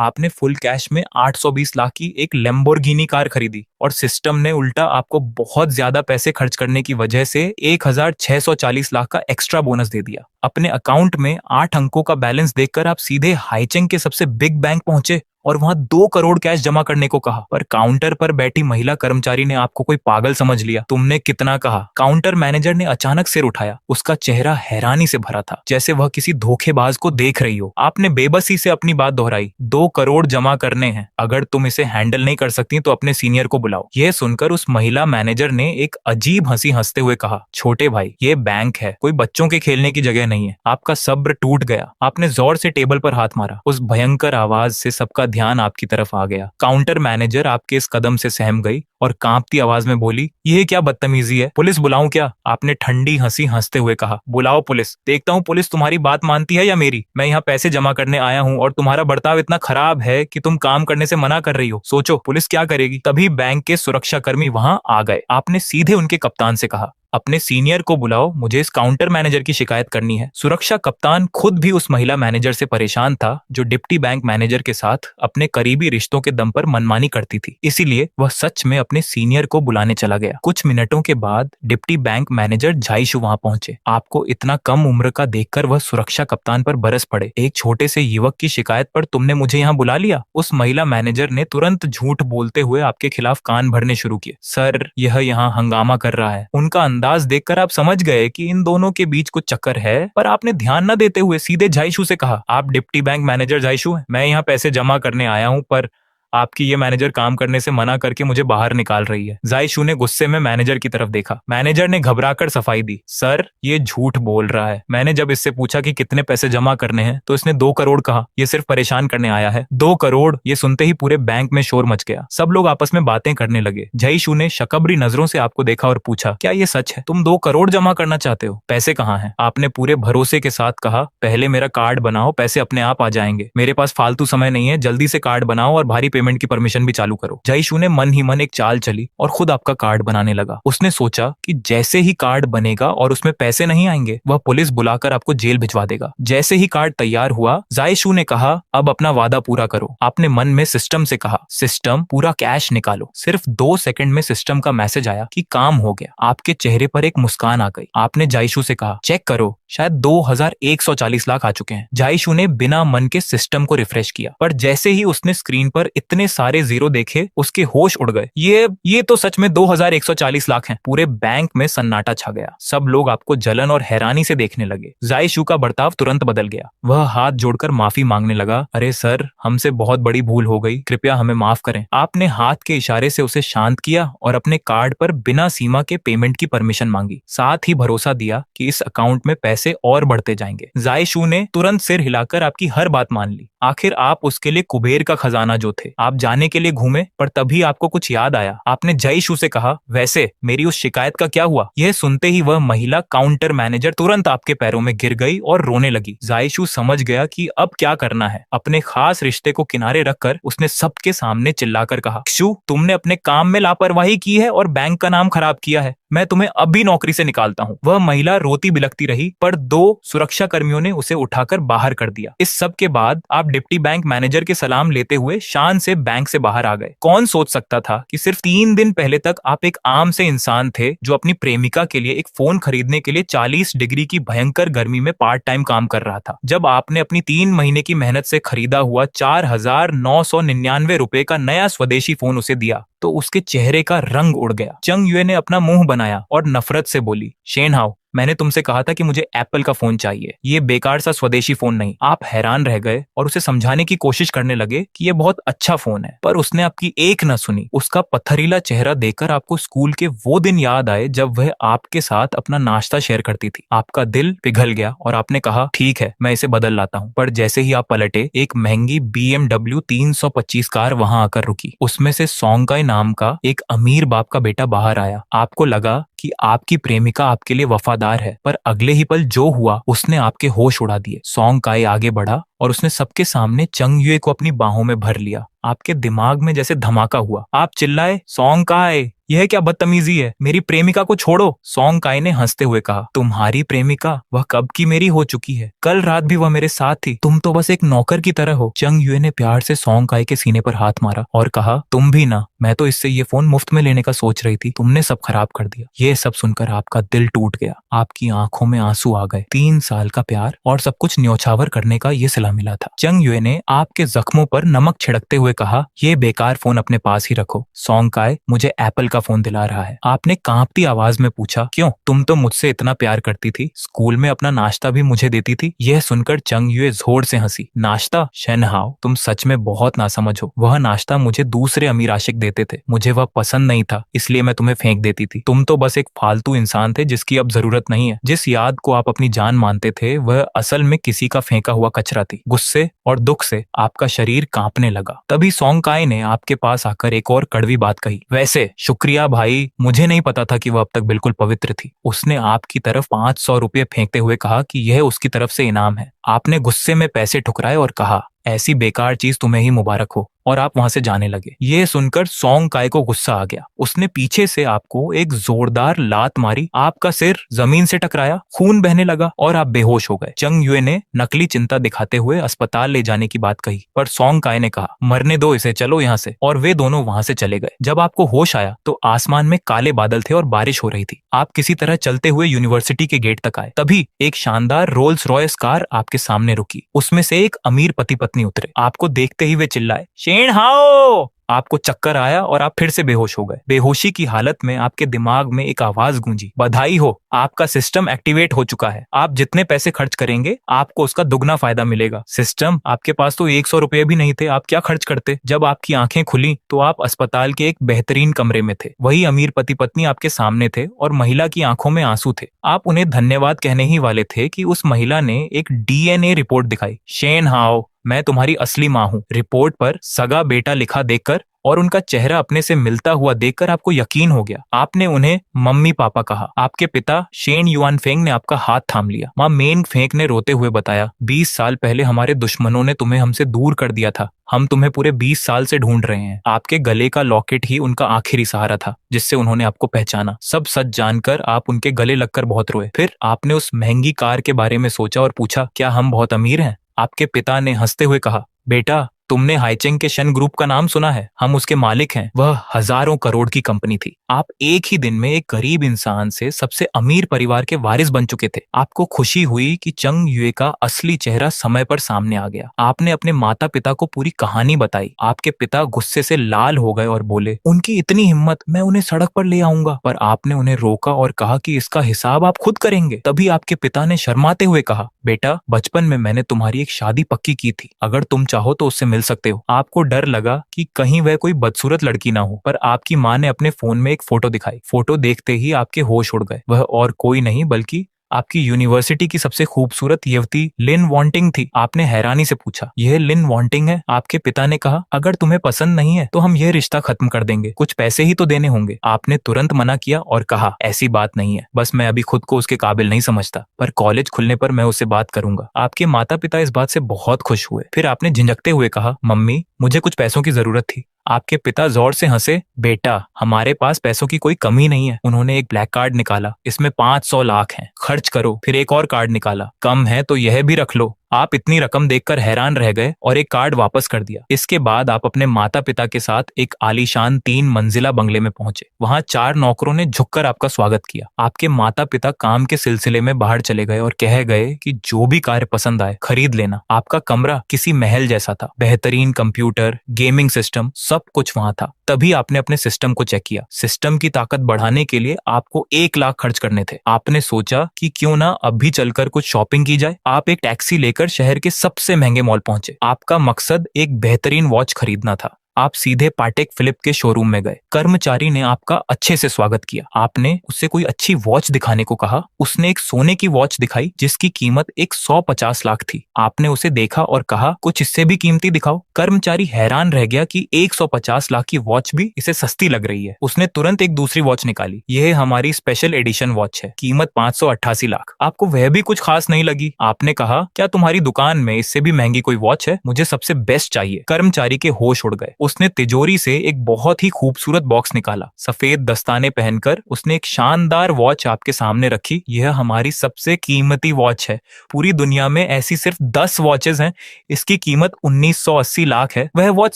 आपने full cash में 820 लाख की एक लैम्बोर्गिनी कार खरीदी और सिस्टम ने उल्टा आपको बहुत ज्यादा पैसे खर्च करने की वजह से 1640 लाख का एक्स्ट्रा बोनस दे दिया। अपने अकाउंट में 8 अंकों का बैलेंस देखकर आप सीधे हाईचेंग के सबसे बिग बैंक पहुंचे और वहां 2 करोड़ कैश जमा करने को कहा, पर काउंटर पर बैठी महिला कर्मचारी ने आपको कोई पागल समझ लिया। तुमने कितना कहा? काउंटर मैनेजर ने अचानक सिर उठाया। उसका चेहरा हैरानी से भरा था, जैसे वह किसी धोखेबाज को देख रही हो। आपने बेबसी से अपनी बात दोहराई, 2 करोड़ जमा करने हैं। अगर तुम इसे हैंडल नहीं कर सकती तो अपने सीनियर को बुलाओ। यह सुनकर उस महिला मैनेजर ने एक अजीब हंसी हंसते हुए कहा, छोटे भाई, ये बैंक है, कोई बच्चों के खेलने की जगह नहीं है। आपका सब्र टूट गया। आपने जोर से टेबल पर हाथ मारा। उस भयंकर आवाज से सबका ध्यान आपकी तरफ आ गया। काउंटर मैनेजर आपके इस कदम से सहम गई और कांपती आवाज में बोली, यह क्या बदतमीजी है? पुलिस बुलाऊं क्या? आपने ठंडी हंसी हंसते हुए कहा, बुलाओ पुलिस। देखता हूं पुलिस तुम्हारी बात मानती है या मेरी। मैं यहाँ पैसे जमा करने आया हूँ और तुम्हारा बर्ताव इतना खराब है कि तुम काम करने से मना कर रही हो। सोचो पुलिस क्या करेगी। तभी बैंक के सुरक्षाकर्मी वहां आ गए। आपने सीधे उनके कप्तान से कहा, अपने सीनियर को बुलाओ, मुझे इस काउंटर मैनेजर की शिकायत करनी है। सुरक्षा कप्तान खुद भी उस महिला मैनेजर से परेशान था जो डिप्टी बैंक मैनेजर के साथ अपने करीबी रिश्तों के दम पर मनमानी करती थी। इसीलिए वह सच में अपने सीनियर को बुलाने चला गया। कुछ मिनटों के बाद डिप्टी बैंक मैनेजर झाइशु वहां पहुंचे। आपको इतना कम उम्र का देखकर वह सुरक्षा कप्तान पर बरस पड़े। एक छोटे से युवक की शिकायत पर तुमने मुझे यहाँ बुला लिया? उस महिला मैनेजर ने तुरंत झूठ बोलते हुए आपके खिलाफ कान भरने शुरू किए। सर, यह यहाँ हंगामा कर रहा है। उनका अंदाज देखकर आप समझ गए कि इन दोनों के बीच कुछ चक्कर है, पर आपने ध्यान न देते हुए सीधे झाइशु से कहा, आप डिप्टी बैंक मैनेजर झाइशु हैं? मैं यहाँ पैसे जमा करने आया हूँ, पर आपकी ये मैनेजर काम करने से मना करके मुझे बाहर निकाल रही है। झाइशु ने गुस्से में मैनेजर की तरफ देखा। मैनेजर ने घबराकर सफाई दी, सर, ये झूठ बोल रहा है। मैंने जब इससे पूछा कि कितने पैसे जमा करने हैं तो इसने 2 करोड़ कहा। ये सिर्फ परेशान करने आया है। 2 करोड़! ये सुनते ही पूरे बैंक में शोर मच गया। सब लोग आपस में बातें करने लगे। झाइशु ने शकबरी नजरों से आपको देखा और पूछा, क्या ये सच है? तुम 2 करोड़ जमा करना चाहते हो? पैसे कहाँ हैं? आपने पूरे भरोसे के साथ कहा, पहले मेरा कार्ड बनाओ, पैसे अपने आप आ जाएंगे। मेरे पास फालतू समय नहीं है, जल्दी से कार्ड बनाओ और भारी पेमेंट की परमिशन भी चालू करो। झाइशु ने मन ही मन एक चाल चली और खुद आपका कार्ड बनाने लगा। उसने सोचा कि जैसे ही कार्ड बनेगा और उसमें पैसे नहीं आएंगे, वह पुलिस बुलाकर आपको जेल भिजवा देगा। जैसे ही कार्ड तैयार हुआ, झाइशु ने कहा, अब अपना वादा पूरा करो। आपने मन में सिस्टम से कहा, सिस्टम, पूरा कैश निकालो। सिर्फ 2 सेकंड में सिस्टम का मैसेज आया कि काम हो गया। आपके चेहरे पर एक मुस्कान आ गई। आपने झाइशु से कहा, चेक करो, शायद 2140 लाख आ चुके हैं। झाइशु ने बिना मन के सिस्टम को रिफ्रेश किया, पर जैसे ही उसने स्क्रीन पर इतने सारे जीरो देखे, उसके होश उड़ गए। ये तो सच में 2140 लाख हैं। पूरे बैंक में सन्नाटा छा गया। सब लोग आपको जलन और हैरानी से देखने लगे। झाइशु का बर्ताव तुरंत बदल गया। वह हाथ जोड़कर माफी मांगने लगा, अरे सर, हमसे बहुत बड़ी भूल हो गई, कृपया हमें माफ करें। आपने हाथ के इशारे से उसे शांत किया और अपने कार्ड पर बिना सीमा के पेमेंट की परमिशन मांगी। साथ ही भरोसा दिया कि इस अकाउंट में पैसे और बढ़ते जाएंगे। झाइशु ने तुरंत सिर हिलाकर आपकी हर बात मान ली। आखिर आप उसके लिए कुबेर का खजाना जो थे। आप जाने के लिए घूमे, पर तभी आपको कुछ याद आया। आपने झाइशु से कहा, वैसे मेरी उस शिकायत का क्या हुआ? यह सुनते ही वह महिला काउंटर मैनेजर तुरंत आपके पैरों में गिर गई और रोने लगी। झाइशु समझ गया कि अब क्या करना है। अपने खास रिश्ते को किनारे रखकर उसने सबके सामने चिल्लाकर कहा, शु, तुमने अपने काम में लापरवाही की है और बैंक का नाम खराब किया है। मैं तुम्हें अभी नौकरी से निकालता हूँ। वह महिला रोती बिलखती रही, पर 2 सुरक्षा कर्मियों ने उसे उठाकर बाहर कर दिया। इस सब के बाद आप डिप्टी बैंक मैनेजर के सलाम लेते हुए शान से बैंक से बाहर आ गए। कौन सोच सकता था कि सिर्फ 3 दिन पहले तक आप एक आम से इंसान थे जो अपनी प्रेमिका के लिए एक फोन खरीदने के लिए 40 डिग्री की भयंकर गर्मी में पार्ट टाइम काम कर रहा था। जब आपने अपनी 3 महीने की मेहनत से खरीदा हुआ 4999 रुपए का नया स्वदेशी फोन उसे दिया, तो उसके चेहरे का रंग उड़ गया। चंग युए ने अपना मुंह बनाया और नफरत से बोली, शेनहाओ, मैंने तुमसे कहा था कि मुझे एप्पल का फोन चाहिए, ये बेकार सा स्वदेशी फोन नहीं। आप हैरान रह गए और उसे समझाने की कोशिश करने लगे कि ये बहुत अच्छा फोन है, पर उसने आपकी एक न सुनी। उसका पत्थरीला चेहरा देखकर आपको स्कूल के वो दिन याद आए जब वह आपके साथ अपना नाश्ता शेयर करती थी। आपका दिल पिघल गया और आपने कहा, ठीक है, मैं इसे बदल लाता हूँ। पर जैसे ही आप पलटे, एक महंगी BMW 325 कार वहां आकर रुकी। उसमें से सोंगकाई नाम का एक अमीर बाप का बेटा बाहर आया। आपको लगा कि आपकी प्रेमिका आपके लिए वफादार है, पर अगले ही पल जो हुआ उसने आपके होश उड़ा दिए। सोंगकाई आगे बढ़ा और उसने सबके सामने चंग युए को अपनी बाहों में भर लिया। आपके दिमाग में जैसे धमाका हुआ। आप चिल्लाए, सोंगकाई, यह क्या बदतमीजी है, मेरी प्रेमिका को छोड़ो। सॉन्ग काय ने हंसते हुए कहा, तुम्हारी प्रेमिका? वह कब की मेरी हो चुकी है, कल रात भी वह मेरे साथ थी, तुम तो बस एक नौकर की तरह हो। चंग युए ने प्यार से सॉन्ग काय के सीने पर हाथ मारा और कहा, तुम भी ना, मैं तो इससे ये फोन मुफ्त में लेने का सोच रही थी, तुमने सब खराब कर दिया। ये सब सुनकर आपका दिल टूट गया, आपकी आंखों में आंसू आ गए। 3 साल का प्यार और सब कुछ न्योछावर करने का ये सिला मिला था। चंग युए ने आपके जख्मों पर नमक छिड़कते हुए कहा, ये बेकार फोन अपने पास ही रखो। सॉन्ग काय मुझे एप्पल का फोन दिला रहा है। आपने कांपती आवाज में पूछा, क्यों? तुम तो मुझसे इतना प्यार करती थी, स्कूल में अपना नाश्ता भी मुझे देती थी। यह सुनकर चंग युए जोर से हंसी। नाश्ता? शेन हाओ, तुम सच में बहुत नासमझ हो। वह नाश्ता मुझे दूसरे अमीर आशिक देते थे, मुझे वह पसंद नहीं था, इसलिए मैं तुम्हें फेंक देती थी। तुम तो बस एक फालतू इंसान थे जिसकी अब जरूरत नहीं है। जिस याद को आप अपनी जान मानते थे वह असल में किसी का फेंका हुआ कचरा थी। गुस्से और दुख से आपका शरीर कांपने लगा। तभी सॉन्ग काय ने आपके पास आकर एक और कड़वी बात कही, वैसे शुक्रिया भाई, मुझे नहीं पता था कि वह अब तक बिल्कुल पवित्र थी। उसने आपकी तरफ 500 रुपये फेंकते हुए कहा कि यह उसकी तरफ से इनाम है। आपने गुस्से में पैसे ठुकराए और कहा, ऐसी बेकार चीज तुम्हें ही मुबारक हो, और आप वहां से जाने लगे। ये सुनकर सॉन्ग काय को गुस्सा आ गया। उसने पीछे से आपको एक जोरदार लात मारी, आपका सिर जमीन से टकराया, खून बहने लगा और आप बेहोश हो गए। चंग युए ने नकली चिंता दिखाते हुए अस्पताल ले जाने की बात कही, पर सॉन्ग काय ने कहा, मरने दो इसे, चलो यहाँ से। और वे दोनों वहां से चले गए। जब आपको होश आया तो आसमान में काले बादल थे और बारिश हो रही थी। आप किसी तरह चलते हुए यूनिवर्सिटी के गेट तक आए। तभी एक शानदार रोल्स रॉयस कार आपके सामने रुकी। उसमें से एक अमीर पति पत्नी उतरे। आपको देखते ही वे चिल्लाए, शेन हाओ। आपको चक्कर आया और आप फिर से बेहोश हो गए। बेहोशी की हालत में आपके दिमाग में एक आवाज गूंजी, बधाई हो, आपका सिस्टम एक्टिवेट हो चुका है। आप जितने पैसे खर्च करेंगे आपको उसका दुगना फायदा मिलेगा। सिस्टम, आपके पास तो 100 रुपये भी नहीं थे, आप क्या खर्च करते? जब आपकी आंखें खुली तो आप अस्पताल के एक बेहतरीन कमरे में थे। वही अमीर पति पत्नी आपके सामने थे और महिला की आंखों में आंसू थे। आप उन्हें धन्यवाद कहने ही वाले थे कि उस महिला ने एक डीएनए रिपोर्ट दिखाई। शेन हाओ, मैं तुम्हारी असली माँ हूँ। रिपोर्ट पर सगा बेटा लिखा देखकर और उनका चेहरा अपने से मिलता हुआ देखकर आपको यकीन हो गया। आपने उन्हें मम्मी पापा कहा। आपके पिता शेन युआन फेंग ने आपका हाथ थाम लिया। माँ मेन फेंग ने रोते हुए बताया, 20 साल पहले हमारे दुश्मनों ने तुम्हें हमसे दूर कर दिया था। हम तुम्हें पूरे 20 साल से ढूंढ रहे हैं। आपके गले का लॉकेट ही उनका आखिरी सहारा था जिससे उन्होंने आपको पहचाना। सब सच जानकर आप उनके गले लगकर बहुत रोए। फिर आपने उस महंगी कार के बारे में सोचा और पूछा, क्या हम बहुत अमीर हैं? आपके पिता ने हंसते हुए कहा, बेटा, तुमने हाइचेंग के शन ग्रुप का नाम सुना है? हम उसके मालिक हैं। वह हजारों करोड़ की कंपनी थी। आप एक ही दिन में एक गरीब इंसान से सबसे अमीर परिवार के वारिस बन चुके थे। आपको खुशी हुई कि चंग युए का असली चेहरा समय पर सामने आ गया। आपने अपने माता पिता को पूरी कहानी बताई। आपके पिता गुस्से से लाल हो गए और बोले, उनकी इतनी हिम्मत, मैं उन्हें सड़क पर ले आऊंगा। पर आपने उन्हें रोका और कहा कि इसका हिसाब आप खुद करेंगे। तभी आपके पिता ने शर्माते हुए कहा, बेटा, बचपन में मैंने तुम्हारी एक शादी पक्की की थी, अगर तुम चाहो तो उससे मिल सकते हो। आपको डर लगा कि कहीं वह कोई बदसूरत लड़की ना हो, पर आपकी माँ ने अपने फोन में एक फोटो दिखाई। फोटो देखते ही आपके होश उड़ गए। वह और कोई नहीं बल्कि आपकी यूनिवर्सिटी की सबसे खूबसूरत युवती लिन वॉन्टिंग थी। आपने हैरानी से पूछा, यह लिन वॉन्टिंग है? आपके पिता ने कहा, अगर तुम्हें पसंद नहीं है तो हम यह रिश्ता खत्म कर देंगे, कुछ पैसे ही तो देने होंगे। आपने तुरंत मना किया और कहा, ऐसी बात नहीं है, बस मैं अभी खुद को उसके काबिल नहीं समझता, पर कॉलेज खुलने पर मैं उससे बात करूंगा। आपके माता पिता इस बात से बहुत खुश हुए। फिर आपने झिझकते हुए कहा, मम्मी, मुझे कुछ पैसों की जरूरत थी। आपके पिता जोर से हंसे, बेटा, हमारे पास पैसों की कोई कमी नहीं है। उन्होंने एक ब्लैक कार्ड निकाला, इसमें 500 लाख हैं, खर्च करो। फिर एक और कार्ड निकाला, कम है तो यह भी रख लो। आप इतनी रकम देखकर हैरान रह गए और एक कार्ड वापस कर दिया। इसके बाद आप अपने माता पिता के साथ एक आलीशान 3 मंजिला बंगले में पहुंचे। वहां 4 नौकरों ने झुककर आपका स्वागत किया। आपके माता पिता काम के सिलसिले में बाहर चले गए और कह गए कि जो भी कार पसंद आए खरीद लेना। आपका कमरा किसी महल जैसा था, बेहतरीन कंप्यूटर, गेमिंग सिस्टम, सब कुछ वहां था। तभी आपने अपने सिस्टम को चेक किया। सिस्टम की ताकत बढ़ाने के लिए आपको 1 लाख खर्च करने थे। आपने सोचा कि क्यों ना अभी चलकर कुछ शॉपिंग की जाए। आप एक टैक्सी लेकर शहर के सबसे महंगे मॉल पहुंचे। आपका मकसद एक बेहतरीन वॉच खरीदना था। आप सीधे पाटेक फिलिप के शोरूम में गए। कर्मचारी ने आपका अच्छे से स्वागत किया। आपने उससे कोई अच्छी वॉच दिखाने को कहा। उसने एक सोने की वॉच दिखाई जिसकी कीमत 150 लाख थी। आपने उसे देखा और कहा, कुछ इससे भी कीमती दिखाओ। कर्मचारी हैरान रह गया कि 150 लाख की वॉच भी इसे सस्ती लग रही है। उसने तुरंत एक दूसरी वॉच निकाली। यह हमारी स्पेशल एडिशन वॉच है, कीमत 588 लाख। आपको वह भी कुछ खास नहीं लगी। आपने कहा, क्या तुम्हारी दुकान में इससे भी महंगी कोई वॉच है? मुझे सबसे बेस्ट चाहिए। कर्मचारी के होश उड़ गए। उसने तिजोरी से एक बहुत ही खूबसूरत बॉक्स निकाला। सफेद दस्ताने पहनकर उसने एक शानदार वॉच आपके सामने रखी। यह हमारी सबसे कीमती वॉच है। पूरी दुनिया में ऐसी सिर्फ 10 वॉचेज हैं। इसकी कीमत 1980 लाख है। वह वॉच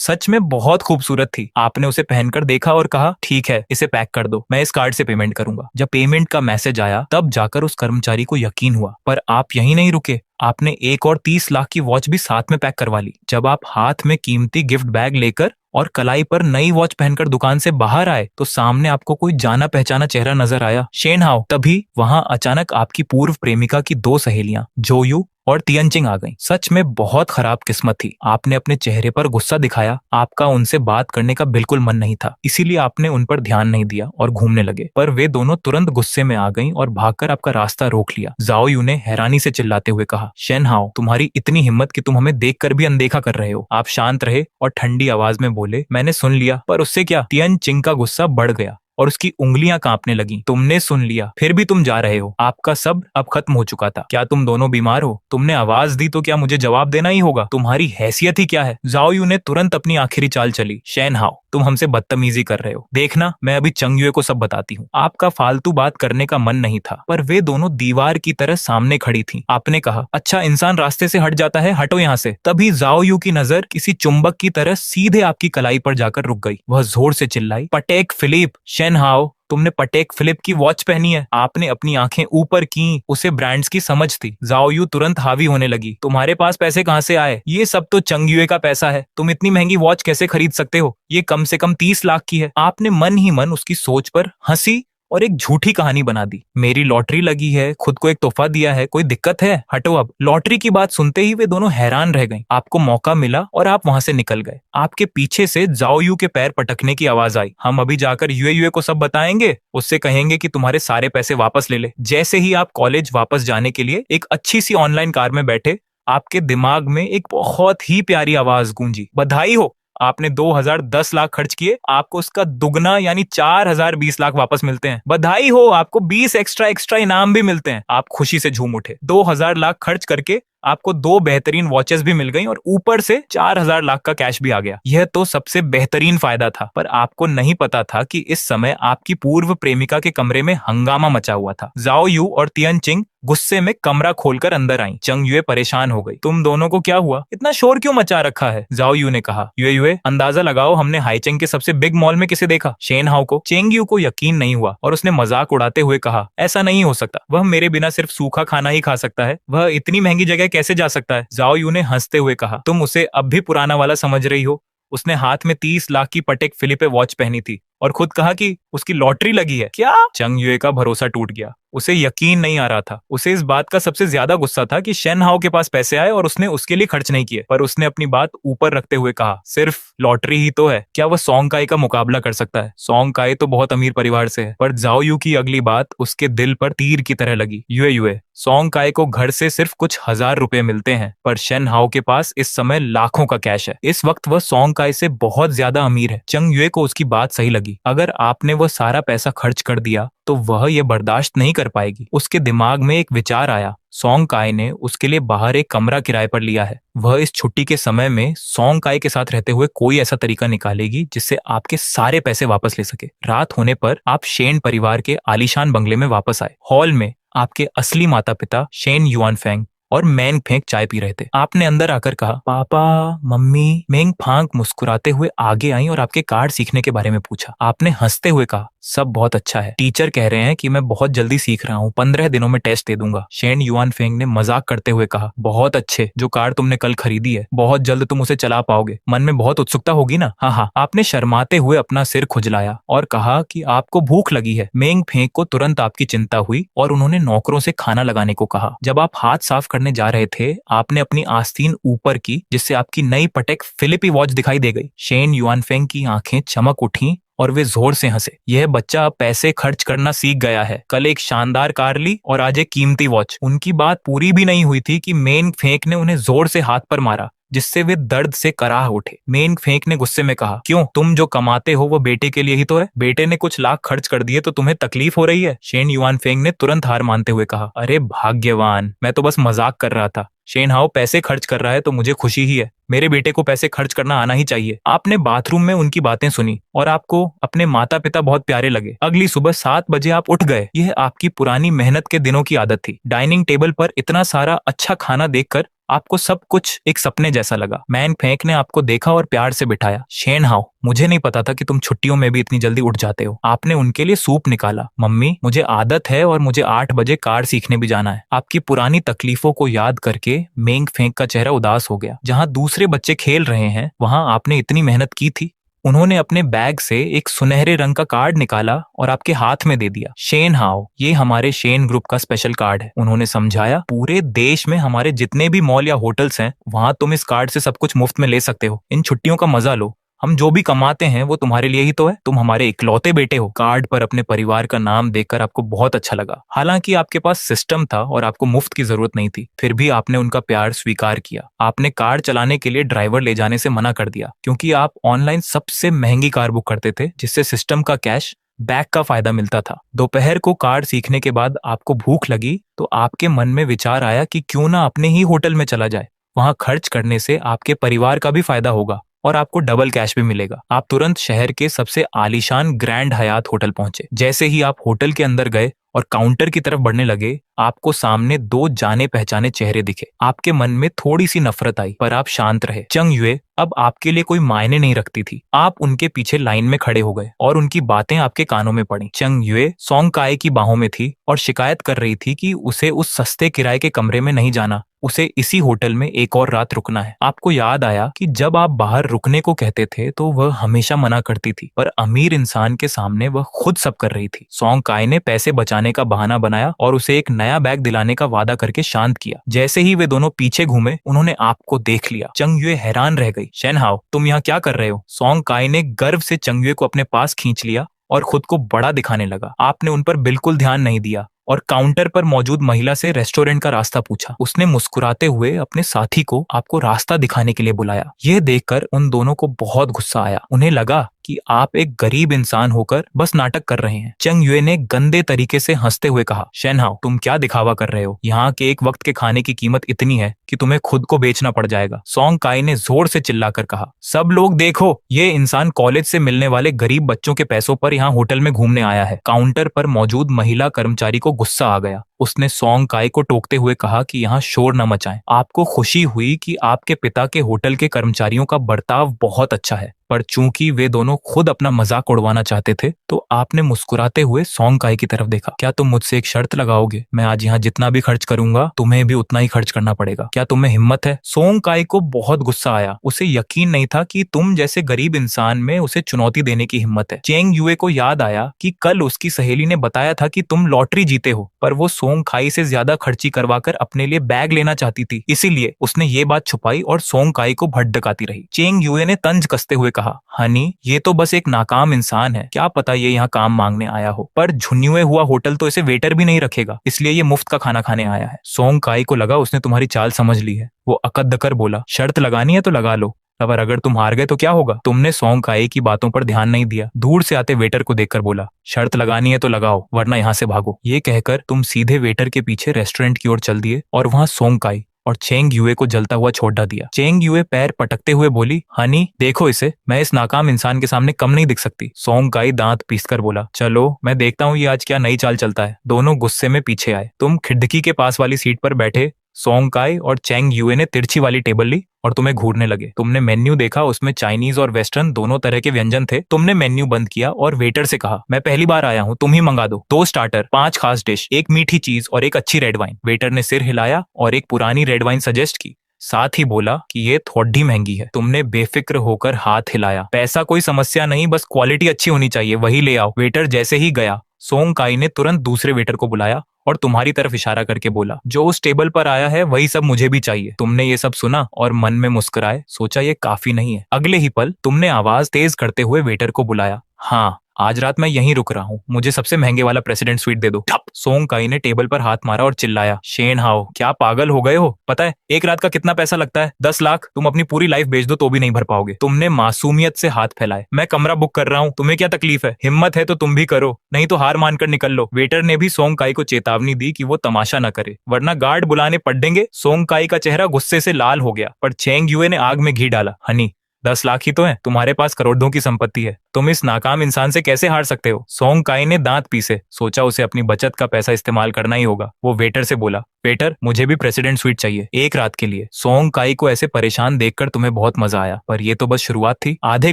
सच में बहुत खूबसूरत थी। आपने उसे पहनकर देखा और कहा, ठीक है, इसे पैक कर दो, मैं इस कार्ड से पेमेंट करूंगा। जब पेमेंट का मैसेज आया तब जाकर उस कर्मचारी को यकीन हुआ। पर आप यहीं नहीं रुके, आपने एक और 30 लाख की वॉच भी साथ में पैक करवा ली। जब आप हाथ में कीमती गिफ्ट बैग लेकर और कलाई पर नई वॉच पहनकर दुकान से बाहर आए तो सामने आपको कोई जाना पहचाना चेहरा नजर आया, शेन हाओ। तभी वहां अचानक आपकी पूर्व प्रेमिका की 2 सहेलियां जोयू और तियनचिंग आ गईं। सच में बहुत खराब किस्मत थी। आपने अपने चेहरे पर गुस्सा दिखाया। आपका उनसे बात करने का बिल्कुल मन नहीं था, इसीलिए आपने उन पर ध्यान नहीं दिया और घूमने लगे। पर वे दोनों तुरंत गुस्से में आ गईं और भागकर आपका रास्ता रोक लिया। जाओ यू ने हैरानी से चिल्लाते हुए कहा, शेन हाओ, तुम्हारी इतनी हिम्मत कि तुम हमें देखकर भी अनदेखा कर रहे हो। आप शांत रहे और ठंडी आवाज में बोले, मैंने सुन लिया। पर उससे क्या? तियनचिंग का गुस्सा बढ़ गया और उसकी उंगलियां कांपने लगी। तुमने सुन लिया, फिर भी तुम जा रहे हो। आपका सब्र अब खत्म हो चुका था। क्या तुम दोनों बीमार हो? तुमने आवाज दी तो क्या मुझे जवाब देना ही होगा? तुम्हारी हैसियत ही क्या है? जाओ यू ने तुरंत अपनी आखिरी चाल चली। शेन हाओ, तुम हमसे बदतमीजी कर रहे हो। देखना, मैं अभी चंग युए को सब बताती हूँ। आपका फालतू बात करने का मन नहीं था, पर वे दोनों दीवार की तरह सामने खड़ी थी। आपने कहा, अच्छा, इंसान रास्ते से हट जाता है, हटो यहाँ से। तभी जाओ यू की नजर किसी चुंबक की तरह सीधे आपकी कलाई पर जाकर रुक गई। वह जोर से चिल्लाई, पटेक फिलिप। शेन हाओ, तुमने पटेक फिलिप की वॉच पहनी है। आपने अपनी आंखें ऊपर की। उसे ब्रांड्स की समझ थी। जाओ यू तुरंत हावी होने लगी। तुम्हारे पास पैसे कहाँ से आए? ये सब तो चंग युए का पैसा है। तुम इतनी महंगी वॉच कैसे खरीद सकते हो? ये कम से कम 30 लाख की है। आपने मन ही मन उसकी सोच पर हंसी और एक झूठी कहानी बना दी। मेरी लॉटरी लगी है, खुद को एक तोहफा दिया है, कोई दिक्कत है? हटो अब। लॉटरी की बात सुनते ही वे दोनों हैरान रह गईं। आपको मौका मिला और आप वहां से निकल गए। आपके पीछे से जाओ यू के पैर पटकने की आवाज आई। हम अभी जाकर युए को सब बताएंगे। उससे कहेंगे कि तुम्हारे सारे पैसे वापस ले ले। जैसे ही आप कॉलेज वापस जाने के लिए एक अच्छी सी ऑनलाइन कार में बैठे, आपके दिमाग में एक बहुत ही प्यारी आवाज गूंजी, बधाई हो, आपने 2010 लाख खर्च किए, आपको उसका दुगना यानी 4020 लाख वापस मिलते हैं। बधाई हो, आपको 20 एक्स्ट्रा इनाम भी मिलते हैं। आप खुशी से झूम उठे। 2000 लाख खर्च करके आपको 2 बेहतरीन वॉचेस भी मिल गई और ऊपर से 4000 लाख का कैश भी आ गया। यह तो सबसे बेहतरीन फायदा था। पर आपको नहीं पता था कि इस समय आपकी पूर्व प्रेमिका के कमरे में हंगामा मचा हुआ था। जाओ यू और तियनचिंग गुस्से में कमरा खोलकर अंदर आई। चंग युए परेशान हो गई। तुम दोनों को क्या हुआ? इतना शोर क्यों मचा रखा है? जाओ यू ने कहा। युए, अंदाजा लगाओ, हमने हाईचेंग के सबसे बिग मॉल में किसे देखा? शेन हाओ को। चेंग यू को यकीन नहीं हुआ और उसने मजाक उड़ाते हुए कहा, ऐसा नहीं हो सकता। वह मेरे बिना सिर्फ सूखा खाना ही खा सकता है। वह इतनी महंगी जगह कैसे जा सकता है? जाओ यू ने हंसते हुए कहा, तुम उसे अब भी पुराना वाला समझ रही हो। उसने हाथ में 30 लाख की पटेक फिलिपे वॉच पहनी थी और खुद कहा कि उसकी लॉटरी लगी है। क्या? चंग युए का भरोसा टूट गया। उसे यकीन नहीं आ रहा था। उसे इस बात का सबसे ज्यादा गुस्सा था कि शेन हाओ के पास पैसे आए और उसने उसके लिए खर्च नहीं किए। पर उसने अपनी बात ऊपर रखते हुए कहा, सिर्फ लॉटरी ही तो है, क्या वह सोंग काई का मुकाबला कर सकता है? सोंग काई तो बहुत अमीर परिवार से है। पर जाओ यू की अगली बात उसके दिल पर तीर की तरह लगी। युए, सोंग काई को घर से सिर्फ कुछ हजार रुपए मिलते हैं, पर शेन हाओ के पास इस समय लाखों का कैश है। इस वक्त वह सोंग काई से बहुत ज्यादा अमीर है। चंग युए को उसकी बात सही लगी। अगर आपने वह सारा पैसा खर्च कर दिया तो वह यह बर्दाश्त नहीं कर पाएगी। उसके दिमाग में एक विचार आया। सोंग काई ने उसके लिए बाहर एक कमरा किराए पर लिया है। वह इस छुट्टी के समय में सोंग काई के साथ रहते हुए कोई ऐसा तरीका निकालेगी जिससे आपके सारे पैसे वापस ले सके। रात होने पर आप शेन परिवार के आलीशान बंगले में वापस आए। हॉल में आपके असली माता पिता शेन युआनफेंग और मेंग फेंग चाय पी रहे थे। आपने अंदर आकर कहा, पापा, मम्मी। मेंग फांग मुस्कुराते हुए आगे आई और आपके कार्ड सीखने के बारे में पूछा। आपने हंसते हुए कहा, सब बहुत अच्छा है। टीचर कह रहे हैं कि मैं बहुत जल्दी सीख रहा हूँ, 15 दिनों में टेस्ट दे दूंगा। शेन युआनफेंग ने मजाक करते हुए कहा, बहुत अच्छे। जो कार तुमने कल खरीदी है, बहुत जल्द तुम उसे चला पाओगे। मन में बहुत उत्सुकता होगी ना? हाँ। आपने शर्माते हुए अपना सिर खुजलाया और कहा कि आपको भूख लगी है। मेंग फेंग को तुरंत आपकी चिंता हुई और उन्होंने नौकरों से खाना लगाने को कहा। जब आप हाथ साफ करने जा रहे थे, आपने अपनी आस्तीन ऊपर की, जिससे आपकी नई पटेक फिलिपी वॉच दिखाई दे गई। शेन युआनफेंग की आंखें चमक उठी और वे जोर से हंसे। यह बच्चा अब पैसे खर्च करना सीख गया है। कल एक शानदार कार ली और आज एक कीमती वॉच। उनकी बात पूरी भी नहीं हुई थी कि मेंग फेंग ने उन्हें जोर से हाथ पर मारा, जिससे वे दर्द से कराह उठे। मेंग फेंग ने गुस्से में कहा, क्यों? तुम जो कमाते हो वो बेटे के लिए ही तो है। बेटे ने कुछ लाख खर्च कर दिए तो तुम्हें तकलीफ हो रही है? शेन युआनफेंग ने तुरंत हार मानते हुए कहा, अरे भाग्यवान, मैं तो बस मजाक कर रहा था। शेन हाओ पैसे खर्च कर रहा है तो मुझे खुशी ही है। मेरे बेटे को पैसे खर्च करना आना ही चाहिए। आपने बाथरूम में उनकी बातें सुनी और आपको अपने माता पिता बहुत प्यारे लगे। अगली सुबह 7 बजे आप उठ गए। यह आपकी पुरानी मेहनत के दिनों की आदत थी। डाइनिंग टेबल पर इतना सारा अच्छा खाना देखकर आपको सब कुछ एक सपने जैसा लगा। मैन फेंक ने आपको देखा और प्यार से बिठाया। शेन हाओ, मुझे नहीं पता था कि तुम छुट्टियों में भी इतनी जल्दी उठ जाते हो। आपने उनके लिए सूप निकाला। मम्मी, मुझे आदत है और मुझे 8 बजे कार सीखने भी जाना है। आपकी पुरानी तकलीफों को याद करके मेंग फेंक का चेहरा उदास हो गया। जहां दूसरे बच्चे खेल रहे हैं वहां आपने इतनी मेहनत की थी। उन्होंने अपने बैग से एक सुनहरे रंग का कार्ड निकाला और आपके हाथ में दे दिया। शेन हाओ, ये हमारे शेन ग्रुप का स्पेशल कार्ड है। उन्होंने समझाया, पूरे देश में हमारे जितने भी मॉल या होटल्स हैं वहां तुम इस कार्ड से सब कुछ मुफ्त में ले सकते हो। इन छुट्टियों का मजा लो। हम जो भी कमाते हैं वो तुम्हारे लिए ही तो है। तुम हमारे इकलौते बेटे हो। कार्ड पर अपने परिवार का नाम देखकर आपको बहुत अच्छा लगा। हालांकि आपके पास सिस्टम था और आपको मुफ्त की जरूरत नहीं थी, फिर भी आपने उनका प्यार स्वीकार किया। आपने कार चलाने के लिए ड्राइवर ले जाने से मना कर दिया क्योंकि आप ऑनलाइन सबसे महंगी कार बुक करते थे, जिससे सिस्टम का कैश बैक का फायदा मिलता था। दोपहर को कार सीखने के बाद आपको भूख लगी तो आपके मन में विचार आया कि क्यों ना अपने ही होटल में चला जाए। वहां खर्च करने से आपके परिवार का भी फायदा होगा और आपको डबल कैश भी मिलेगा। आप तुरंत शहर के सबसे आलीशान ग्रैंड हयात होटल पहुंचे। जैसे ही आप होटल के अंदर गए और काउंटर की तरफ बढ़ने लगे, आपको सामने 2 जाने पहचाने चेहरे दिखे। आपके मन में थोड़ी सी नफरत आई, पर आप शांत रहे। चंग युए अब आपके लिए कोई मायने नहीं रखती थी। आप उनके पीछे लाइन में खड़े हो गए और उनकी बातें आपके कानों में पड़ी। चंग युए सोंग काय की बाहों में थी और शिकायत कर रही थी कि उसे उस सस्ते किराए के कमरे में नहीं जाना, उसे इसी होटल में एक और रात रुकना है। आपको याद आया कि जब आप बाहर रुकने को कहते थे तो वह हमेशा मना करती थी, पर अमीर इंसान के सामने वह खुद सब कर रही थी। सोंग काय ने पैसे बचाने का बहाना बनाया और उसे एक नया बैग दिलाने का वादा करके शांत किया। जैसे ही वे दोनों पीछे घूमे, उन्होंने आपको देख लिया। चंग युए हैरान रह गई। शेन हाओ, तुम यहाँ क्या कर रहे हो? सोंग काय ने गर्व से चंग युए को अपने पास खींच लिया और खुद को बड़ा दिखाने लगा। आपने उन पर बिल्कुल ध्यान नहीं दिया और काउंटर पर मौजूद महिला से रेस्टोरेंट का रास्ता पूछा। उसने मुस्कुराते हुए अपने साथी को आपको रास्ता दिखाने के लिए बुलाया। यह देखकर उन दोनों को बहुत गुस्सा आया। उन्हें लगा कि आप एक गरीब इंसान होकर बस नाटक कर रहे हैं। चंग युए ने गंदे तरीके से हंसते हुए कहा, शेन हाओ, तुम क्या दिखावा कर रहे हो? यहाँ के एक वक्त के खाने की कीमत इतनी है कि तुम्हें खुद को बेचना पड़ जाएगा। सोंग काय ने जोर से चिल्लाकर कहा, सब लोग देखो, ये इंसान कॉलेज से मिलने वाले गरीब बच्चों के पैसों पर यहाँ होटल में घूमने आया है। काउंटर पर मौजूद महिला कर्मचारी को गुस्सा आ गया। उसने सोंग काय को टोकते हुए कहा कि यहाँ शोर न मचाएं। आपको खुशी हुई कि आपके पिता के होटल के कर्मचारियों का बर्ताव बहुत अच्छा है, पर चूंकि वे दोनों खुद अपना मजाक उड़वाना चाहते थे तो आपने मुस्कुराते हुए सोंग काय की तरफ देखा। क्या तुम मुझसे एक शर्त लगाओगे? मैं आज यहाँ जितना भी खर्च करूंगा तुम्हें भी उतना ही खर्च करना पड़ेगा। क्या तुम्हें हिम्मत है? सोंग काय को बहुत गुस्सा आया। उसे यकीन नहीं था कि तुम जैसे गरीब इंसान में उसे चुनौती देने की हिम्मत है। चेंग युए को याद आया कि कल उसकी सहेली ने बताया था कि तुम लॉटरी जीते हो, पर वो सोंग काय से ज्यादा खर्ची करवाकर अपने लिए बैग लेना चाहती थी। इसीलिए उसने ये बात छुपाई और सोंग काय को भड़काती रही। चेंग युए ने तंज कसते हुए कहा, हनी, ये तो बस एक नाकाम इंसान है, क्या पता ये यहाँ काम मांगने आया हो, पर झुन्नुए हुआ होटल तो इसे वेटर भी नहीं रखेगा, इसलिए ये मुफ्त का खाना खाने आया है। सोंग काय को लगा उसने तुम्हारी चाल समझ ली है। वो अकद्दकर बोला, शर्त लगानी है तो लगा लो, पर अगर तुम हार गए तो क्या होगा? तुमने सोंग काय की बातों पर ध्यान नहीं दिया। दूर से आते वेटर को देखकर बोला, शर्त लगानी है तो लगाओ, वरना यहाँ से भागो। ये कहकर तुम सीधे वेटर के पीछे रेस्टोरेंट की ओर चल दिए और वहां सोंग काय और चेंग युए को जलता हुआ छोड़ दिया। चेंग युए पैर पटकते हुए बोली, हनी, देखो इसे, मैं इस नाकाम इंसान के सामने कम नहीं दिख सकती। सोंग काय दांत पीसकर बोला, चलो मैं देखता हूँ ये आज क्या नई चाल चलता है। दोनों गुस्से में पीछे आए। तुम खिड़की के पास वाली सीट पर बैठे सोंग काय और चेंग युए ने तिरछी वाली टेबल ली और तुम्हें घूरने लगे। तुमने मेन्यू देखा, उसमें चाइनीज और वेस्टर्न दोनों तरह के व्यंजन थे। तुमने मेन्यू बंद किया और वेटर से कहा, मैं पहली बार आया हूँ, तुम ही मंगा दो। 2 स्टार्टर, 5 खास डिश, 1 मीठी चीज और 1 अच्छी रेड वाइन। वेटर ने सिर हिलाया और एक पुरानी रेड वाइन सजेस्ट की, साथ ही बोला कि ये थोड़ी महंगी है। तुमने बेफिक्र होकर हाथ हिलाया, पैसा कोई समस्या नहीं, बस क्वालिटी अच्छी होनी चाहिए, वही ले आओ। वेटर जैसे ही गया, सोंग काय ने तुरंत दूसरे वेटर को बुलाया और तुम्हारी तरफ इशारा करके बोला, जो उस टेबल पर आया है वही सब मुझे भी चाहिए। तुमने ये सब सुना और मन में मुस्कुराए, सोचा ये काफी नहीं है। अगले ही पल तुमने आवाज तेज करते हुए वेटर को बुलाया, हाँ आज रात मैं यहीं रुक रहा हूँ, मुझे सबसे महंगे वाला प्रेसिडेंट स्वीट दे दो। सोंग काई ने टेबल पर हाथ मारा और चिल्लाया, शेन हाओ, क्या पागल हो गए हो? पता है एक रात का कितना पैसा लगता है? 10 लाख। तुम अपनी पूरी लाइफ बेच दो तो भी नहीं भर पाओगे। तुमने मासूमियत से हाथ फैलाए। मैं कमरा बुक कर रहा हूँ, तुम्हें क्या तकलीफ है? हिम्मत है तो तुम भी करो, नहीं तो हार मानकर निकल लो। वेटर ने भी सोंग काई को चेतावनी दी कि वो तमाशा न करे, वरना गार्ड बुलाने पड़ देंगे। सोंग काई का चेहरा गुस्से से लाल हो गया, पर चेंग युए ने आग में घी डाला। हनी, 10 लाख ही तो है, तुम्हारे पास करोड़ों की संपत्ति है, तुम इस नाकाम इंसान से कैसे हार सकते हो? सोंग काई ने दांत पीसे, सोचा उसे अपनी बचत का पैसा इस्तेमाल करना ही होगा। वो वेटर से बोला, वेटर मुझे भी प्रेसिडेंट स्वीट चाहिए, एक रात के लिए। सोंग काई को ऐसे परेशान देखकर तुम्हें बहुत मजा आया, पर ये तो बस शुरुआत थी। आधे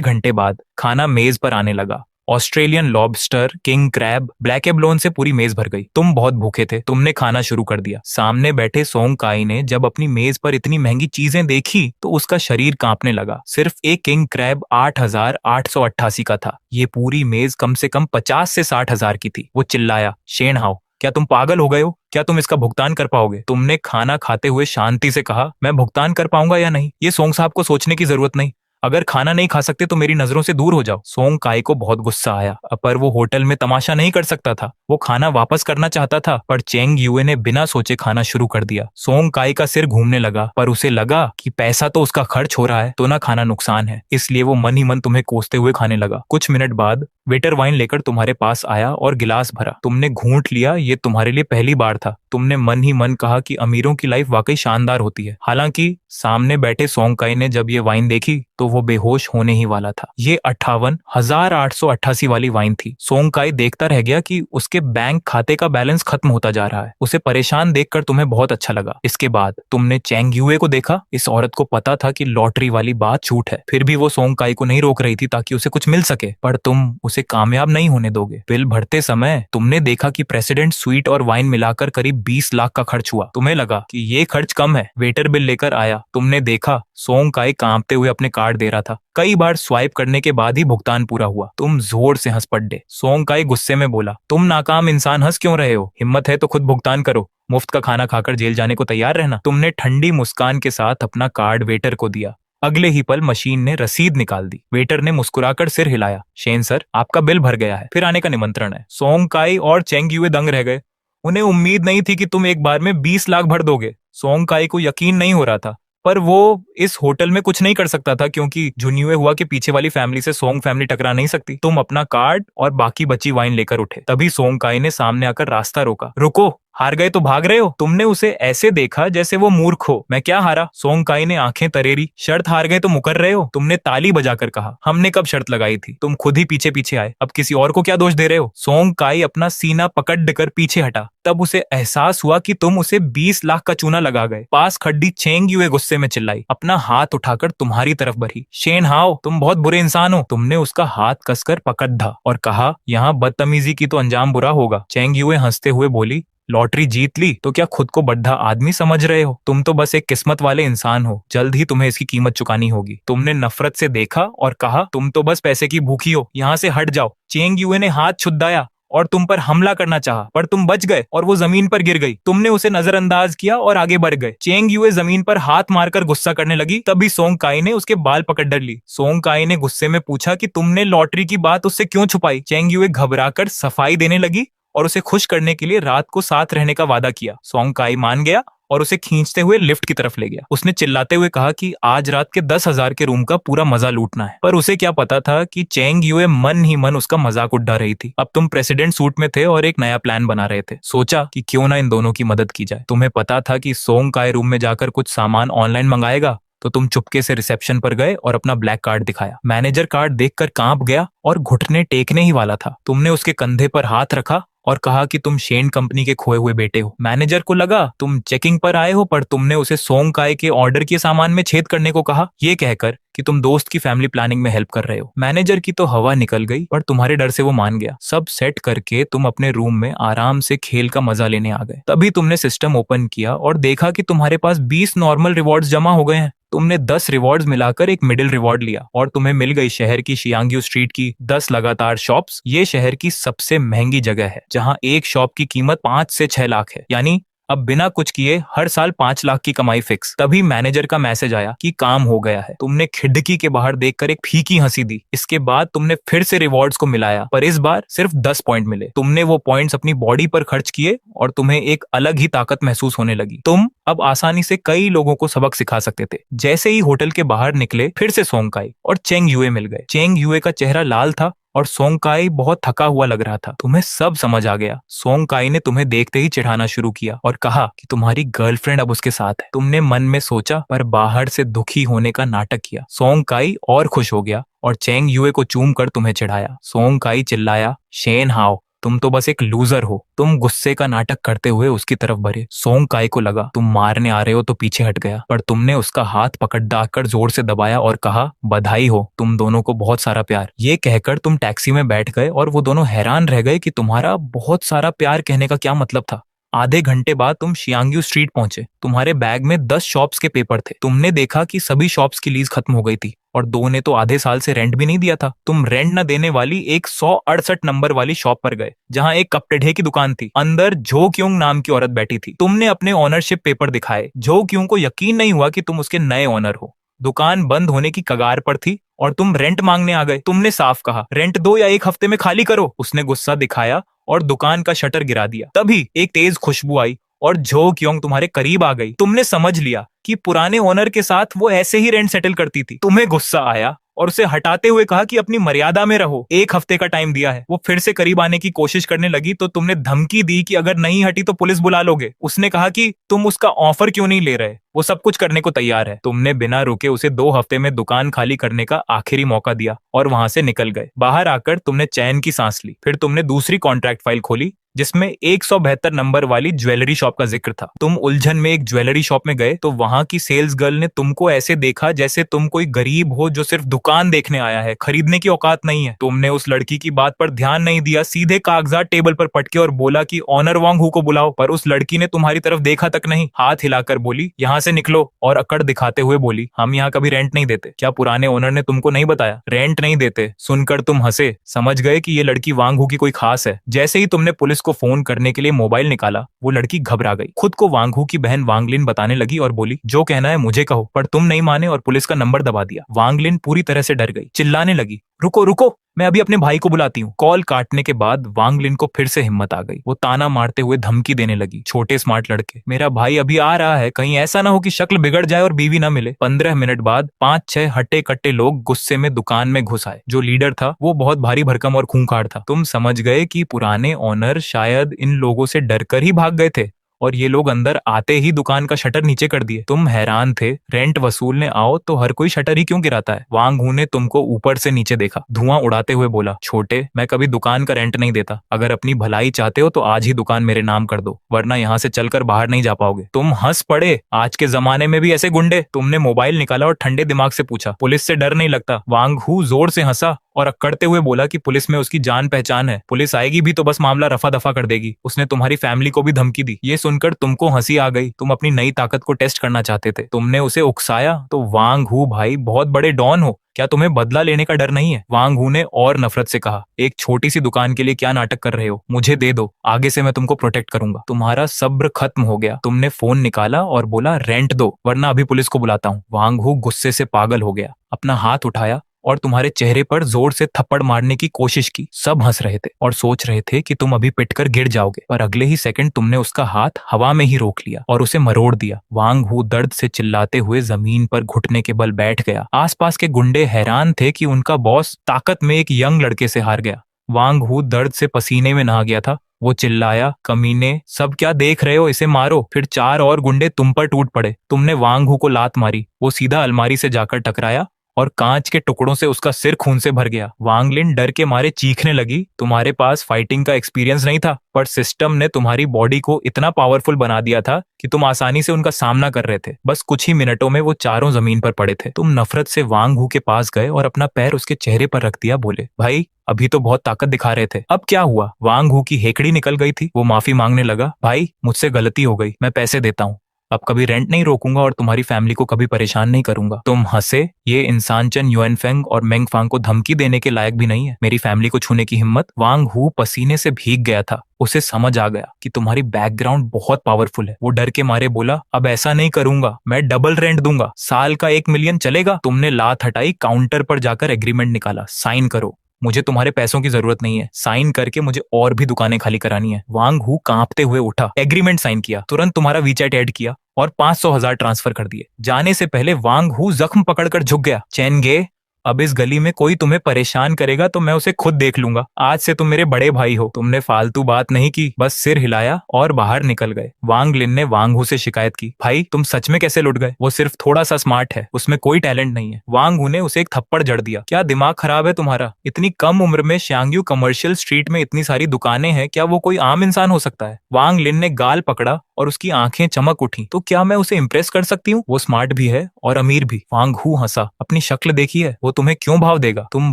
घंटे बाद खाना मेज पर आने लगा। Australian lobster, king crab, black abalone से पूरी मेज भर गई। तुम बहुत भूखे थे, तुमने खाना शुरू कर दिया। सामने बैठे सोंग काई ने जब अपनी मेज पर इतनी महंगी चीजें देखी तो उसका शरीर कांपने लगा। सिर्फ एक किंग क्रैब 8,888 का था। ये पूरी मेज कम से कम 50 से 60,000 की थी। वो चिल्लाया, शेन हाओ, क्या तुम पागल हो गए हो? क्या तुम इसका भुगतान कर पाओगे? तुमने खाना खाते हुए शांति से कहा, मैं भुगतान कर पाऊंगा या नहीं, ये सोंग साहब को सोचने की जरूरत नहीं। अगर खाना नहीं खा सकते तो मेरी नजरों से दूर हो जाओ। सोंग काई को बहुत गुस्सा आया, पर वो होटल में तमाशा नहीं कर सकता था। वो खाना वापस करना चाहता था, पर चेंग युए ने बिना सोचे खाना शुरू कर दिया। सोंग काई का सिर घूमने लगा, पर उसे लगा कि पैसा तो उसका खर्च हो रहा है, तो ना खाना नुकसान है, इसलिए वो मन ही मन तुम्हें कोसते हुए खाने लगा। कुछ मिनट बाद वेटर वाइन लेकर तुम्हारे पास आया और गिलास भरा। तुमने घूंट लिया, ये तुम्हारे लिए पहली बार था। तुमने मन ही मन कहा कि अमीरों की लाइफ वाकई शानदार होती है। हालांकि सामने बैठे सोंग काई ने जब ये वाइन देखी तो वो बेहोश होने ही वाला था। ये 58,888 वाली वाइन थी। सोंग काई देखता रह गया कि उसके बैंक खाते का बैलेंस खत्म होता जा रहा है। उसे परेशान देखकर तुम्हें बहुत अच्छा लगा। इसके बाद तुमने चेंग युए को देखा। इस औरत को पता था कि लॉटरी वाली बात झूठ है, फिर भी वो सोंग काई को नहीं रोक रही थी ताकि उसे कुछ मिल सके। पर तुम उसे कामयाब नहीं होने दोगे। बिल भरते समय तुमने देखा कि प्रेसिडेंट स्वीट और वाइन मिलाकर करीब 20 लाख का खर्च हुआ। तुम्हें लगा कि ये खर्च कम है। वेटर बिल लेकर आया। तुमने देखा सोंग काई कांपते हुए अपने कार्ड दे रहा था। कई बार स्वाइप करने के बाद ही भुगतान पूरा हुआ। तुम जोर से हंस पड़े। सोंग काई गुस्से में बोला, तुम नाकाम इंसान हंस क्यों रहे हो? हिम्मत है तो खुद भुगतान करो, मुफ्त का खाना खाकर जेल जाने को तैयार रहना। तुमने ठंडी मुस्कान के साथ अपना कार्ड वेटर को दिया। अगले ही पल मशीन ने रसीद निकाल दी। वेटर ने मुस्कुराकर सिर हिलाया, शेन सर, आपका बिल भर गया है, फिर आने का निमंत्रण है। सोंग काई और चेंग युए दंग रह गए। उन्हें उम्मीद नहीं थी कि तुम एक बार में 20 लाख भर दोगे। सोंग काई को यकीन नहीं हो रहा था, पर वो इस होटल में कुछ नहीं कर सकता था क्योंकि जुन्युए हुआ कि पीछे वाली फैमिली से सोंग फैमिली टकरा नहीं सकती। तुम अपना कार्ड और बाकी बची वाइन लेकर उठे। तभी सोंग काई ने सामने आकर रास्ता रोका। रुको, हार गए तो भाग रहे हो? तुमने उसे ऐसे देखा जैसे वो मूर्ख हो। मैं क्या हारा? सोंग काई ने आंखें तरेरी। शर्त हार गए तो मुकर रहे हो? तुमने ताली बजाकर कहा, हमने कब शर्त लगाई थी? तुम खुद ही पीछे पीछे आए, अब किसी और को क्या दोष दे रहे हो? सोंग काई अपना सीना पकड़ कर पीछे हटा। तब उसे एहसास हुआ कि तुम उसे 20 लाख का चूना लगा गए। पास खड़ी चेंग युए गुस्से में चिल्लाई, अपना हाथ उठाकर तुम्हारी तरफ बढ़ी। शेन हाओ, तुम बहुत बुरे इंसान हो। तुमने उसका हाथ कसकर पकड़ धा और कहा, यहाँ बदतमीजी की तो अंजाम बुरा होगा। चेंग युए हंसते हुए बोली, लॉटरी जीत ली तो क्या खुद को बड्ढा आदमी समझ रहे हो? तुम तो बस एक किस्मत वाले इंसान हो, जल्द ही तुम्हें इसकी कीमत चुकानी होगी। तुमने नफरत से देखा और कहा, तुम तो बस पैसे की भूखी हो, यहाँ से हट जाओ। चेंग युए ने हाथ छुड़ाया और तुम पर हमला करना चाहा, पर तुम बच गए और वो जमीन पर गिर गई। तुमने उसे नजरअंदाज किया और आगे बढ़ गए। चेंग युए जमीन पर हाथ मारकर गुस्सा करने लगी। तभी सोंग काई ने उसके बाल पकड़ डर ली। सोंग काई ने गुस्से में पूछा कि तुमने लॉटरी की बात उससे क्यों छुपाई? चेंग युए घबराकर सफाई देने लगी और उसे खुश करने के लिए रात को साथ रहने का वादा किया। सोंग काई मान गया और उसे खींचते हुए लिफ्ट की तरफ ले गया। उसने चिल्लाते हुए कहा कि आज रात के 10,000 के रूम का पूरा मजा लूटना है। पर उसे क्या पता था कि चेंग युए मन ही मन उसका मजाक उड़ा रही थी। अब तुम प्रेसिडेंट सूट में थे और एक नया प्लान बना रहे थे। सोचा कि क्यों ना इन दोनों की मदद की जाए। तुम्हें पता था कि सोंग काई रूम में जाकर कुछ सामान ऑनलाइन मंगाएगा, तो तुम चुपके से रिसेप्शन पर गए और अपना ब्लैक कार्ड दिखाया। मैनेजर कार्ड देखकर कांप गया और घुटने टेकने ही वाला था। तुमने उसके कंधे पर हाथ रखा और कहा कि तुम शेन कंपनी के खोए हुए बेटे हो। मैनेजर को लगा तुम चेकिंग पर आए हो, पर तुमने उसे सोंग काई के ऑर्डर के सामान में छेद करने को कहा, ये कहकर कि तुम दोस्त की फैमिली प्लानिंग में हेल्प कर रहे हो। मैनेजर की तो हवा निकल गई, पर तुम्हारे डर से वो मान गया। सब सेट करके तुम अपने रूम में आराम से खेल का मजा लेने आ गए। तभी तुमने सिस्टम ओपन किया और देखा कि तुम्हारे पास 20 नॉर्मल रिवॉर्ड्स जमा हो गए हैं। तुमने 10 रिवॉर्ड्स मिलाकर एक मिडिल रिवॉर्ड लिया और तुम्हें मिल गई शहर की शियांग्यू स्ट्रीट की 10 लगातार शॉप्स। ये शहर की सबसे महंगी जगह है, जहां एक शॉप की कीमत 5 से 6 लाख है, यानी अब बिना कुछ किए हर साल 5 लाख की कमाई फिक्स। तभी मैनेजर का मैसेज आया कि काम हो गया है। तुमने खिड़की के बाहर देखकर एक फीकी हंसी दी। इसके बाद तुमने फिर से रिवॉर्ड्स को मिलाया, पर इस बार सिर्फ 10 पॉइंट मिले। तुमने वो पॉइंट्स अपनी बॉडी पर खर्च किए और तुम्हें एक अलग ही ताकत महसूस होने लगी। तुम अब आसानी से कई लोगों को सबक सिखा सकते थे। जैसे ही होटल के बाहर निकले, फिर से सोंगकाई और चेंग यूए मिल गए। चेंग यूए का चेहरा लाल था और सोंगकाई बहुत थका हुआ लग रहा था। तुम्हें सब समझ आ गया। सोंगकाई ने तुम्हें देखते ही चिढ़ाना शुरू किया और कहा कि तुम्हारी गर्लफ्रेंड अब उसके साथ है। तुमने मन में सोचा पर बाहर से दुखी होने का नाटक किया। सोंगकाई और खुश हो गया और चेंग यूए को चूम कर तुम्हें चिढ़ाया। सोंगकाई चिल्लाया, शेन हाओ, तुम तो बस एक लूजर हो। तुम गुस्से का नाटक करते हुए उसकी तरफ बढ़े। सोंगकाई को लगा तुम मारने आ रहे हो तो पीछे हट गया, पर तुमने उसका हाथ पकड़ डाकर जोर से दबाया और कहा, बधाई हो, तुम दोनों को बहुत सारा प्यार। ये कहकर तुम टैक्सी में बैठ गए और वो दोनों हैरान रह गए कि तुम्हारा बहुत सारा प्यार कहने का क्या मतलब था। आधे घंटे बाद तुम शियांग्यू स्ट्रीट पहुंचे। तुम्हारे बैग में 10 शॉप्स के पेपर थे। तुमने देखा कि सभी शॉप्स की लीज खत्म हो गई थी और 2 ने तो आधे साल से रेंट भी नहीं दिया था। तुम रेंट न देने वाली एक 168 नंबर वाली शॉप पर गए, जहां एक कपड़े की दुकान थी। अंदर जो क्योंग नाम की औरत बैठी थी। तुमने अपने ओनरशिप पेपर दिखाए। जो क्योंग को यकीन नहीं हुआ कि तुम उसके नए ओनर हो। दुकान बंद होने की कगार पर थी और तुम रेंट मांगने आ गए। तुमने साफ कहा, रेंट दो या 1 हफ्ते में खाली करो। उसने गुस्सा दिखाया और दुकान का शटर गिरा दिया। तभी एक तेज खुशबू आई और झो क्योंग तुम्हारे करीब आ गई। तुमने समझ लिया कि पुराने ओनर के साथ वो ऐसे ही रेंट सेटल करती थी। तुम्हें गुस्सा आया और उसे हटाते हुए कहा कि अपनी मर्यादा में रहो, 1 हफ्ते का टाइम दिया है। वो फिर से करीब आने की कोशिश करने लगी तो तुमने धमकी दी कि अगर नहीं हटी तो पुलिस बुला लोगे। उसने कहा कि तुम उसका ऑफर क्यों नहीं ले रहे, वो सब कुछ करने को तैयार है। तुमने बिना रुके उसे 2 हफ्ते में दुकान खाली करने का आखिरी मौका दिया और वहां से निकल गए। बाहर आकर तुमने चैन की सांस ली। फिर तुमने दूसरी कॉन्ट्रैक्ट फाइल खोली जिसमें 172 नंबर वाली ज्वेलरी शॉप का जिक्र था। तुम उलझन में एक ज्वेलरी शॉप में गए तो वहां की सेल्स गर्ल ने तुमको ऐसे देखा जैसे तुम कोई गरीब हो जो सिर्फ दुकान देखने आया है, खरीदने की औकात नहीं है। तुमने उस लड़की की बात पर ध्यान नहीं दिया, सीधे कागजात टेबल पर पटके और बोला कि ऑनर वांग हू को बुलाओ। पर उस लड़की ने तुम्हारी तरफ देखा तक नहीं, हाथ हिलाकर बोली, यहाँ से निकलो, और अकड़ दिखाते हुए बोली, हम यहाँ कभी रेंट नहीं देते। क्या पुराने ओनर ने तुमको नहीं बताया रेंट नहीं देते? सुनकर तुम हंसे, समझ गए कि ये लड़की वांग हू की कोई खास है। जैसे ही तुमने पुलिस को फोन करने के लिए मोबाइल निकाला, वो लड़की घबरा गई। खुद को वांग हू की बहन वांगलिन बताने लगी और बोली, जो कहना है मुझे कहो। पर तुम नहीं माने और पुलिस का नंबर दबा दिया। वांगलिन पूरी तरह से डर गई, चिल्लाने लगी, रुको रुको, मैं अभी अपने भाई को बुलाती हूँ। कॉल काटने के बाद वांगलिन को फिर से हिम्मत आ गई। वो ताना मारते हुए धमकी देने लगी, छोटे स्मार्ट लड़के, मेरा भाई अभी आ रहा है, कहीं ऐसा ना हो कि शक्ल बिगड़ जाए और बीवी ना मिले। 15 मिनट बाद 5-6 हट्टे कट्टे लोग गुस्से में दुकान में घुस आए। जो लीडर था वो बहुत भारी भरकम और खूंखार था। तुम समझ गए कि पुराने ओनर शायद इन लोगों से डरकर ही भाग गए थे और ये लोग अंदर आते ही दुकान का शटर नीचे कर दिए। तुम हैरान थे, रेंट वसूलने आओ तो हर कोई शटर ही क्यों गिराता है। वांग हू ने तुमको ऊपर से नीचे देखा, धुआं उड़ाते हुए बोला, छोटे, मैं कभी दुकान का रेंट नहीं देता। अगर अपनी भलाई चाहते हो तो आज ही दुकान मेरे नाम कर दो, वरना यहाँ से चलकर बाहर नहीं जा पाओगे। तुम हंस पड़े, आज के जमाने में भी ऐसे गुंडे। तुमने मोबाइल निकाला और ठंडे दिमाग से पूछा, पुलिस से डर नहीं लगता? वांग हू जोर से हंसा और अक्कड़ते हुए बोला कि पुलिस में उसकी जान पहचान है, पुलिस आएगी भी तो बस मामला रफा दफा कर देगी। उसने तुम्हारी फैमिली को भी धमकी दी। ये सुनकर तुमको हंसी आ गई। तुम अपनी नई ताकत को टेस्ट करना चाहते थे। तुमने उसे उकसाया, तो वांग हू भाई बहुत बड़े डॉन हो, क्या तुम्हें बदला लेने का डर नहीं है? वांग हू ने और नफरत से कहा, एक छोटी सी दुकान के लिए क्या नाटक कर रहे हो? मुझे दे दो, आगे से मैं तुमको प्रोटेक्ट करूंगा। तुम्हारा सब्र खत्म हो गया। तुमने फोन निकाला और बोला, रेंट दो वरना अभी पुलिस को बुलाता हूँ। वांग हू गुस्से से पागल हो गया, अपना हाथ उठाया और तुम्हारे चेहरे पर जोर से थप्पड़ मारने की कोशिश की। सब हंस रहे थे और सोच रहे थे कि तुम अभी पिटकर गिर जाओगे, पर अगले ही सेकंड तुमने उसका हाथ हवा में ही रोक लिया और उसे मरोड़ दिया। वांग हू दर्द से चिल्लाते हुए जमीन पर घुटने के बल बैठ गया। आसपास के गुंडे हैरान थे कि उनका बॉस ताकत में एक यंग लड़के से हार गया। वांग हू दर्द से पसीने में नहा गया था। वो चिल्लाया, कमीने, सब क्या देख रहे हो, इसे मारो। फिर 4 और गुंडे तुम पर टूट पड़े। तुमने वांग हू को लात मारी, वो सीधा अलमारी से जाकर टकराया और कांच के टुकड़ों से उसका सिर खून से भर गया। वांगलिन डर के मारे चीखने लगी। तुम्हारे पास फाइटिंग का एक्सपीरियंस नहीं था, पर सिस्टम ने तुम्हारी बॉडी को इतना पावरफुल बना दिया था कि तुम आसानी से उनका सामना कर रहे थे। बस कुछ ही मिनटों में वो चारों जमीन पर पड़े थे। तुम नफरत से वांग हू के पास गए और अपना पैर उसके चेहरे पर रख दिया। बोले, भाई अभी तो बहुत ताकत दिखा रहे थे, अब क्या हुआ? वांग हू की हेकड़ी निकल गई थी। वो माफी मांगने लगा, भाई मुझसे गलती हो गई, मैं पैसे देता हूँ, अब कभी रेंट नहीं रोकूंगा और तुम्हारी फैमिली को कभी परेशान नहीं करूंगा। तुम हंसे, ये इंसान चन युएनफेंग और मेंगफांग को धमकी देने के लायक भी नहीं है, मेरी फैमिली को छूने की हिम्मत। वांग हू पसीने से भीग गया था। उसे समझ आ गया कि तुम्हारी बैकग्राउंड बहुत पावरफुल है। वो डर के मारे बोला, अब ऐसा नहीं करूंगा, मैं डबल रेंट दूंगा, साल का 1 मिलियन चलेगा। तुमने लात हटाई, काउंटर पर जाकर एग्रीमेंट निकाला, साइन करो, मुझे तुम्हारे पैसों की जरूरत नहीं है, साइन करके मुझे और भी दुकानें खाली करानी है। वांग हू कांपते हुए उठा, एग्रीमेंट साइन किया, तुरंत तुम्हारा वीचैट ऐड किया और 500,000 ट्रांसफर कर दिए। जाने से पहले वांग हू जख्म पकड़कर झुक गया। चैन गे, अब इस गली में कोई तुम्हें परेशान करेगा तो मैं उसे खुद देख लूंगा। आज से तुम मेरे बड़े भाई हो। तुमने फालतू बात नहीं की, बस सिर हिलाया और बाहर निकल गए। वांग लिन ने वांग हू से शिकायत की, भाई तुम सच में कैसे लुट गए? वो सिर्फ थोड़ा सा स्मार्ट है, उसमें कोई टैलेंट नहीं है। वांग हू ने उसे एक थप्पड़ जड़ दिया। क्या दिमाग खराब है तुम्हारा? इतनी कम उम्र में श्यांगयू कमर्शियल स्ट्रीट में इतनी सारी दुकानें हैं, क्या वो कोई आम इंसान हो सकता है? वांग लिन ने गाल पकड़ा और उसकी आंखें चमक उठी। तो क्या मैं उसे इम्प्रेस कर सकती हूँ? वो स्मार्ट भी है और अमीर भी। वांग हू हंसा, अपनी शक्ल देखी है, वो तुम्हें क्यों भाव देगा? तुम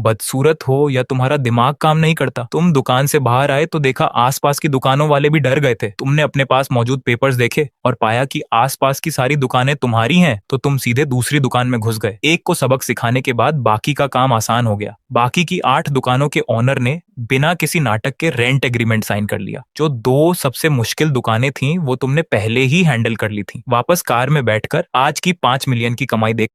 बदसूरत हो या तुम्हारा दिमाग काम नहीं करता? तुम दुकान से बाहर आए तो देखा आसपास की दुकानों वाले भी डर गए थे। तुमने अपने पास मौजूद पेपर्स देखे और पाया कि आसपास की सारी दुकानें तुम्हारी हैं, तो तुम सीधे दूसरी दुकान में घुस गए। एक को सबक सिखाने के बाद बाकी का काम आसान हो गया। बाकी की 8 दुकानों के ओनर ने बिना किसी नाटक के रेंट एग्रीमेंट साइन कर लिया। जो 2 सबसे मुश्किल दुकानें थीं वो तुमने पहले ही हैंडल कर ली थी। वापस कार में बैठकर आज की 5 मिलियन की कमाई देख